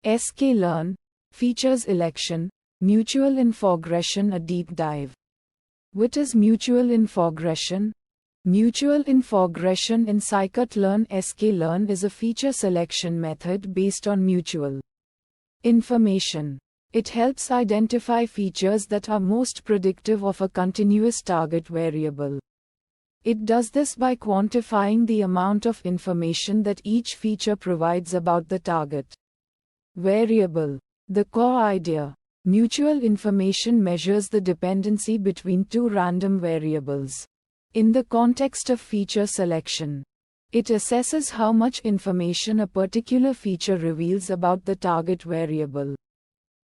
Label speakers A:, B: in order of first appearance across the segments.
A: sklearn, features election, mutual infogression. A deep dive. What is mutual infogression? Mutual infogression in scikit-learn sklearn is a feature selection method based on mutual information. It helps identify features that are most predictive of a continuous target variable. It does this by quantifying the amount of information that each feature provides about the target variable. The core idea: mutual information measures the dependency between two random variables. In the context of feature selection, it assesses how much information a particular feature reveals about the target variable.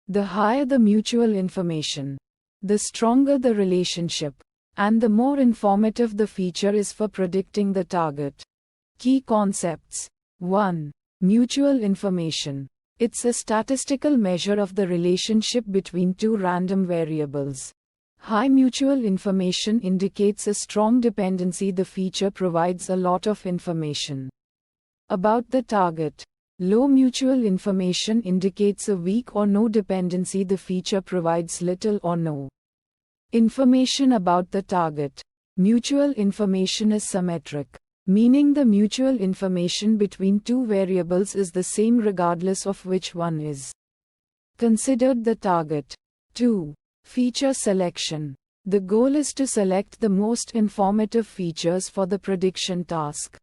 A: The higher the mutual information, the stronger the relationship, and the more informative the feature is for predicting the target. Key concepts. 1. Mutual information. It's a statistical measure of the relationship between two random variables. High mutual information indicates a strong dependency. The feature provides a lot of information about the target. Low mutual information indicates a weak or no dependency. The feature provides little or no information about the target. Mutual information is symmetric, meaning the mutual information between two variables is the same regardless of which one is considered the target. 2. Feature selection. The goal is to select the most informative features for the prediction task.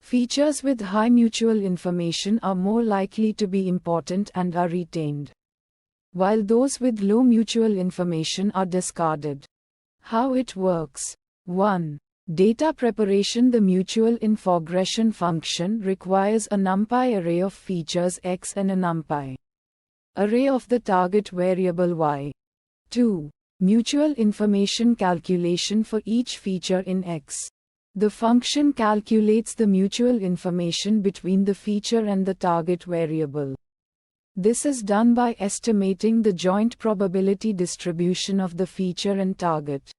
A: Features with high mutual information are more likely to be important and are retained, while those with low mutual information are discarded. How it works. 1. Data preparation. The mutual infogression function requires a numpy array of features x and a numpy array of the target variable y. 2. Mutual information calculation for each feature in X. The function calculates the mutual information between the feature and the target variable. This is done by estimating the joint probability distribution of the feature and target,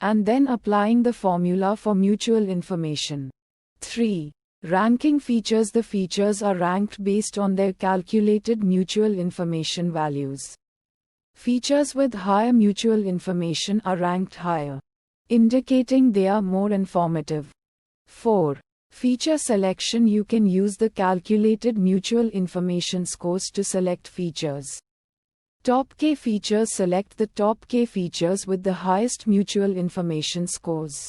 A: and then applying the formula for mutual information. 3. Ranking features. The features are ranked based on their calculated mutual information values. Features with higher mutual information are ranked higher, indicating they are more informative. 4. Feature selection. You can use the calculated mutual information scores to select features. Top K features. Select the top K features with the highest mutual information scores.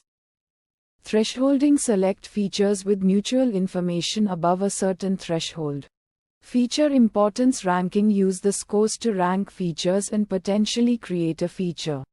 A: Thresholding. Select features with mutual information above a certain threshold. Feature importance ranking. Use the scores to rank features and potentially create a feature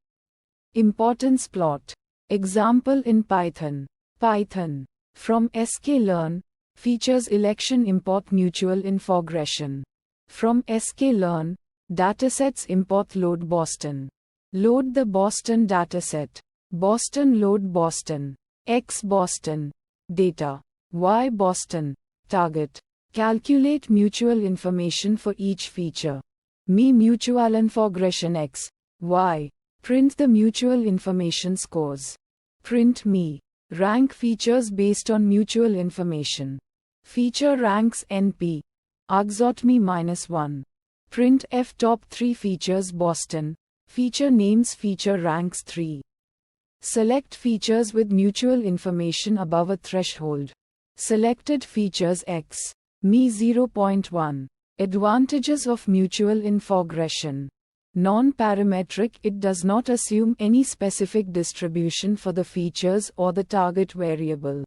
A: importance plot. Example in Python. Python. From sklearn, features election import mutual infogression. From sklearn, datasets import load Boston. Load the Boston dataset. Boston load Boston. X Boston. Data. Y Boston. Target. Calculate mutual information for each feature. Me mutual infogression X, Y. Print the mutual information scores. Print me. Rank features based on mutual information. Feature ranks NP. argxotme -1. Print F top 3 features Boston. Feature names. Feature ranks 3. Select features with mutual information above a threshold. Selected features X. Me 0.1. Advantages of mutual infogression. Non-parametric. It does not assume any specific distribution for the features or the target variable.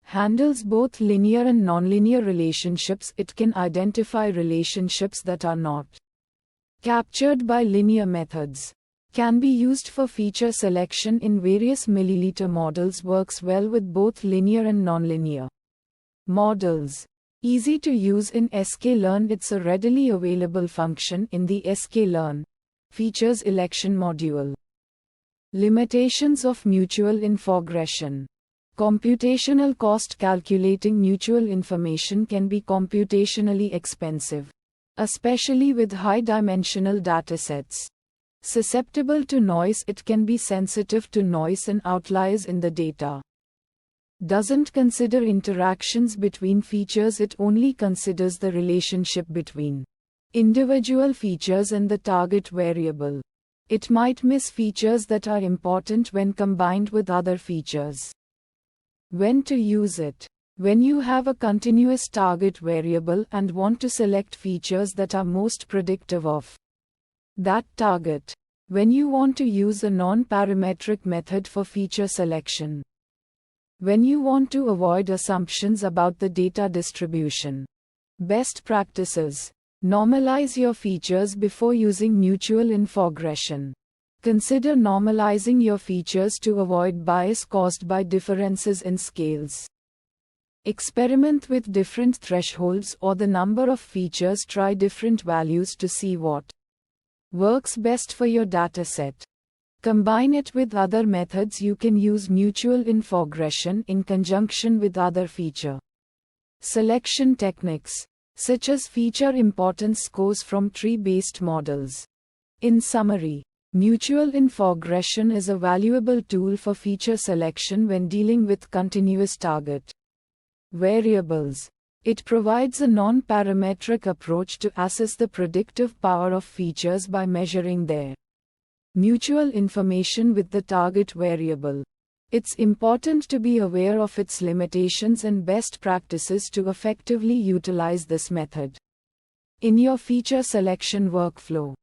A: Handles both linear and nonlinear relationships. It can identify relationships that are not captured by linear methods. Can be used for feature selection in various milliliter models. Works well with both linear and nonlinear models. Easy to use in sklearn. It's a readily available function in the sklearn features election module. Limitations of mutual infogression. Computational cost. Calculating mutual information can be computationally expensive, especially with high-dimensional datasets. Susceptible to noise. It can be sensitive to noise and outliers in the data. doesn't consider interactions between features, it only considers the relationship between individual features and the target variable. It might miss features that are important when combined with other features. When to use it? When you have a continuous target variable and want to select features that are most predictive of that target. When you want to use a non-parametric method for feature selection. When you want to avoid assumptions about the data distribution. Best practices. Normalize your features before using mutual infogression. Consider normalizing your features to avoid bias caused by differences in scales. Experiment with different thresholds or the number of features. Try different values to see what works best for your dataset. Combine it with other methods. You can use mutual infogression in conjunction with other feature selection techniques, such as feature importance scores from tree-based models. In summary, mutual infogression is a valuable tool for feature selection when dealing with continuous target variables. It provides a non-parametric approach to assess the predictive power of features by measuring their mutual information with the target variable. It's important to be aware of its limitations and best practices to effectively utilize this method in your feature selection workflow.